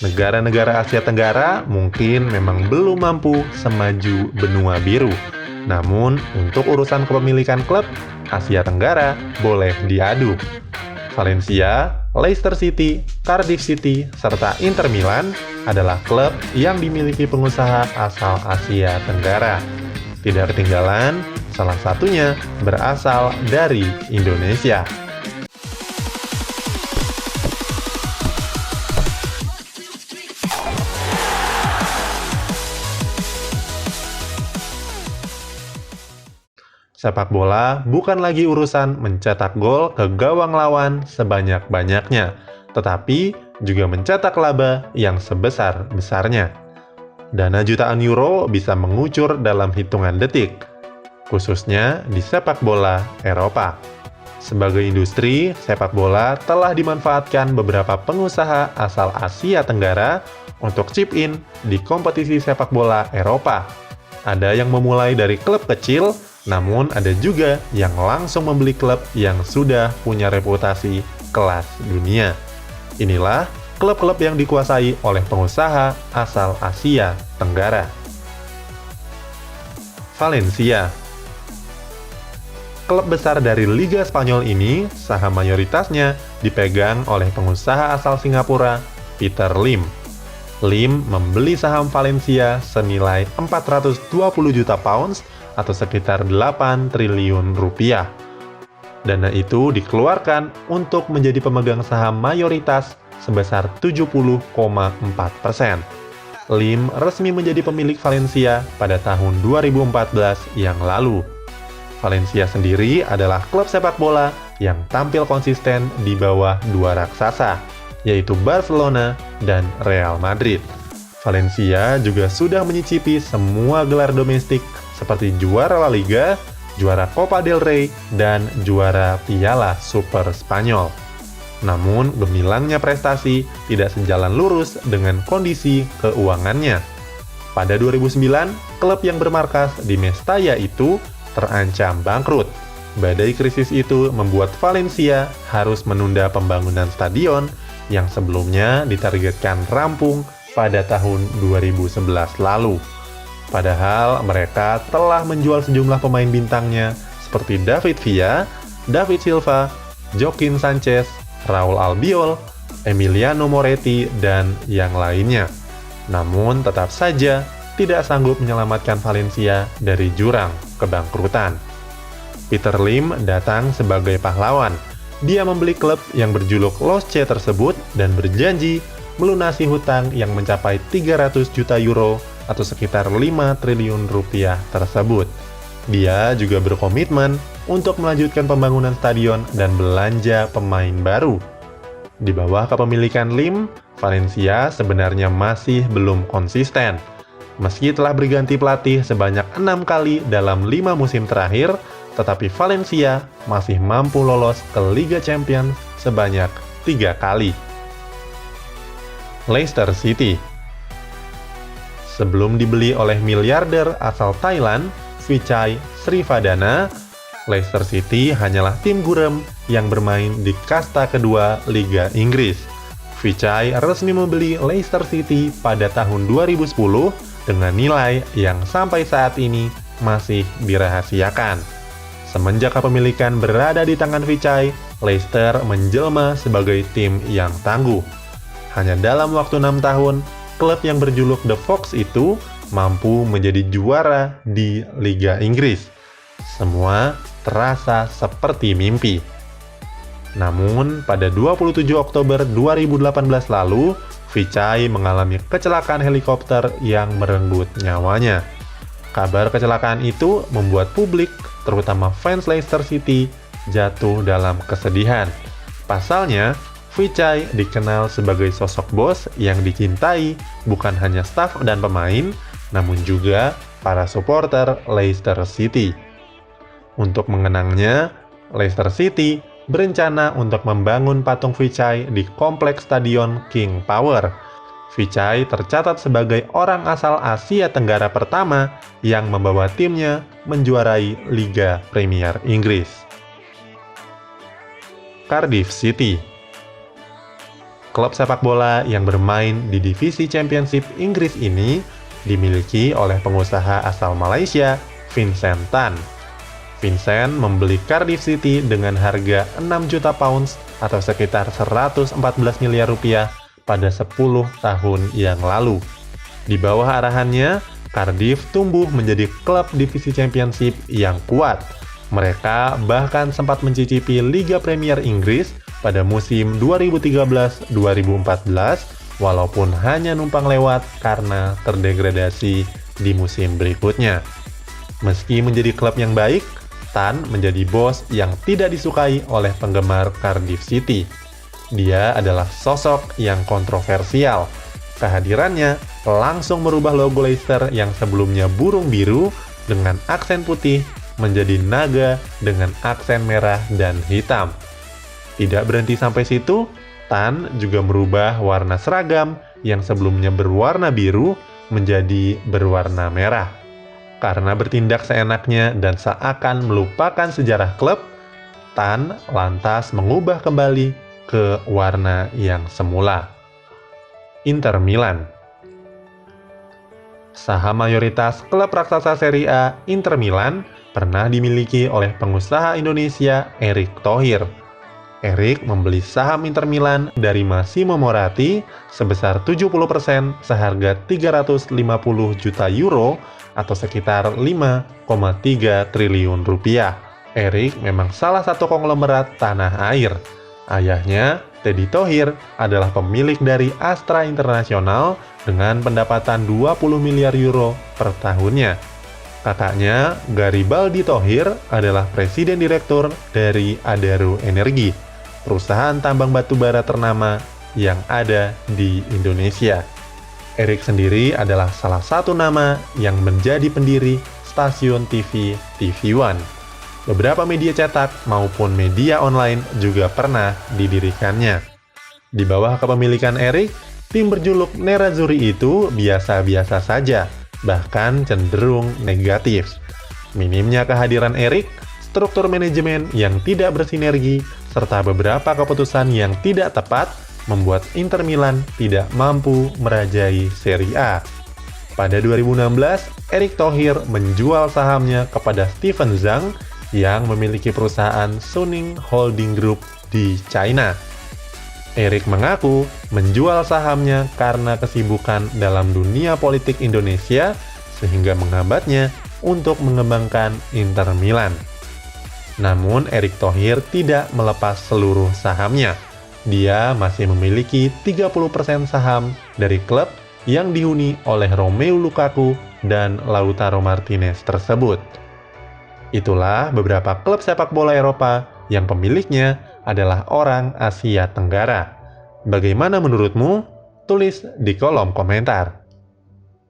Negara-negara Asia Tenggara mungkin memang belum mampu semaju benua biru. Namun, untuk urusan kepemilikan klub, Asia Tenggara boleh diadu. Valencia, Leicester City, Cardiff City, serta Inter Milan adalah klub yang dimiliki pengusaha asal Asia Tenggara. Tidak ketinggalan, salah satunya berasal dari Indonesia. Sepak bola bukan lagi urusan mencetak gol ke gawang lawan sebanyak-banyaknya, tetapi juga mencetak laba yang sebesar-besarnya. Dana jutaan euro bisa mengucur dalam hitungan detik, khususnya di sepak bola Eropa. Sebagai industri, sepak bola telah dimanfaatkan beberapa pengusaha asal Asia Tenggara untuk chip in di kompetisi sepak bola Eropa. Ada yang memulai dari klub kecil, namun ada juga yang langsung membeli klub yang sudah punya reputasi kelas dunia. Inilah klub-klub yang dikuasai oleh pengusaha asal Asia Tenggara. Valencia. Klub besar dari Liga Spanyol ini, saham mayoritasnya dipegang oleh pengusaha asal Singapura, Peter Lim. Lim membeli saham Valencia senilai 420 juta pounds atau sekitar 8 triliun rupiah. Dana itu dikeluarkan untuk menjadi pemegang saham mayoritas sebesar 70,4%. Lim resmi menjadi pemilik Valencia pada tahun 2014 yang lalu. Valencia sendiri adalah klub sepak bola yang tampil konsisten di bawah dua raksasa, yaitu Barcelona dan Real Madrid. Valencia juga sudah menyicipi semua gelar domestik seperti juara La Liga, juara Copa del Rey, dan juara Piala Super Spanyol. Namun, gemilangnya prestasi tidak sejalan lurus dengan kondisi keuangannya. Pada 2009, klub yang bermarkas di Mestalla itu terancam bangkrut. Badai krisis itu membuat Valencia harus menunda pembangunan stadion yang sebelumnya ditargetkan rampung pada tahun 2011 lalu. Padahal mereka telah menjual sejumlah pemain bintangnya seperti David Villa, David Silva, Joaquin Sanchez, Raul Albiol, Emiliano Moretti, dan yang lainnya. Namun tetap saja tidak sanggup menyelamatkan Valencia dari jurang kebangkrutan. Peter Lim datang sebagai pahlawan. Dia membeli klub yang berjuluk Los C tersebut dan berjanji melunasi hutang yang mencapai 300 juta euro atau sekitar 5 triliun rupiah tersebut. Dia juga berkomitmen untuk melanjutkan pembangunan stadion dan belanja pemain baru. Di bawah kepemilikan Lim, Valencia sebenarnya masih belum konsisten. Meski telah berganti pelatih sebanyak 6 kali dalam 5 musim terakhir, tetapi Valencia masih mampu lolos ke Liga Champions sebanyak 3 kali. Leicester City. Sebelum dibeli oleh miliarder asal Thailand, Vichai Srivadana, Leicester City hanyalah tim gurem yang bermain di kasta kedua Liga Inggris. Vichai resmi membeli Leicester City pada tahun 2010 dengan nilai yang sampai saat ini masih dirahasiakan. Semenjak kepemilikan berada di tangan Vichai, Leicester menjelma sebagai tim yang tangguh. Hanya dalam waktu 6 tahun, klub yang berjuluk The Fox itu mampu menjadi juara di Liga Inggris. Semua terasa seperti mimpi. Namun, pada 27 Oktober 2018 lalu, Vichai mengalami kecelakaan helikopter yang merenggut nyawanya. Kabar kecelakaan itu membuat publik, terutama fans Leicester City, jatuh dalam kesedihan. Pasalnya, Vichai dikenal sebagai sosok bos yang dicintai bukan hanya staf dan pemain, namun juga para supporter Leicester City. Untuk mengenangnya, Leicester City berencana untuk membangun patung Vichai di kompleks stadion King Power. Vichai tercatat sebagai orang asal Asia Tenggara pertama yang membawa timnya menjuarai Liga Premier Inggris. Cardiff City. Klub sepak bola yang bermain di divisi Championship Inggris ini dimiliki oleh pengusaha asal Malaysia, Vincent Tan. Vincent membeli Cardiff City dengan harga 6 juta pounds atau sekitar 114 miliar rupiah pada 10 tahun yang lalu. Di bawah arahannya, Cardiff tumbuh menjadi klub divisi Championship yang kuat. Mereka bahkan sempat mencicipi Liga Premier Inggris pada musim 2013-2014, walaupun hanya numpang lewat karena terdegradasi di musim berikutnya. Meski menjadi klub yang baik, Tan menjadi bos yang tidak disukai oleh penggemar Cardiff City. Dia adalah sosok yang kontroversial. Kehadirannya langsung merubah logo Leicester yang sebelumnya burung biru dengan aksen putih menjadi naga dengan aksen merah dan hitam. Tidak berhenti sampai situ, Tan juga merubah warna seragam yang sebelumnya berwarna biru menjadi berwarna merah. Karena bertindak seenaknya dan seakan melupakan sejarah klub, Tan lantas mengubah kembali ke warna yang semula. Inter Milan. Saham mayoritas klub raksasa Serie A Inter Milan pernah dimiliki oleh pengusaha Indonesia Erick Thohir. Erick membeli saham Inter Milan dari Massimo Moratti sebesar 70% seharga 350 juta euro atau sekitar 5,3 triliun rupiah. Erick memang salah satu konglomerat tanah air. Ayahnya, Teddy Thohir, adalah pemilik dari Astra International dengan pendapatan 20 miliar euro per tahunnya. Kakaknya, Garibaldi Thohir, adalah presiden direktur dari Adaro Energi, perusahaan tambang batu bara ternama yang ada di Indonesia. Erick sendiri adalah salah satu nama yang menjadi pendiri stasiun TV TV One. Beberapa media cetak maupun media online juga pernah didirikannya. Di bawah kepemilikan Erick, tim berjuluk Nerazzurri itu biasa-biasa saja, bahkan cenderung negatif. Minimnya kehadiran Erick, struktur manajemen yang tidak bersinergi, serta beberapa keputusan yang tidak tepat membuat Inter Milan tidak mampu merajai Serie A. Pada 2016, Erick Thohir menjual sahamnya kepada Steven Zhang yang memiliki perusahaan Suning Holding Group di China. Erick mengaku menjual sahamnya karena kesibukan dalam dunia politik Indonesia sehingga menghambatnya untuk mengembangkan Inter Milan. Namun Erick Thohir tidak melepas seluruh sahamnya. Dia masih memiliki 30% saham dari klub yang dihuni oleh Romelu Lukaku dan Lautaro Martinez tersebut. Itulah beberapa klub sepak bola Eropa yang pemiliknya adalah orang Asia Tenggara. Bagaimana menurutmu? Tulis di kolom komentar.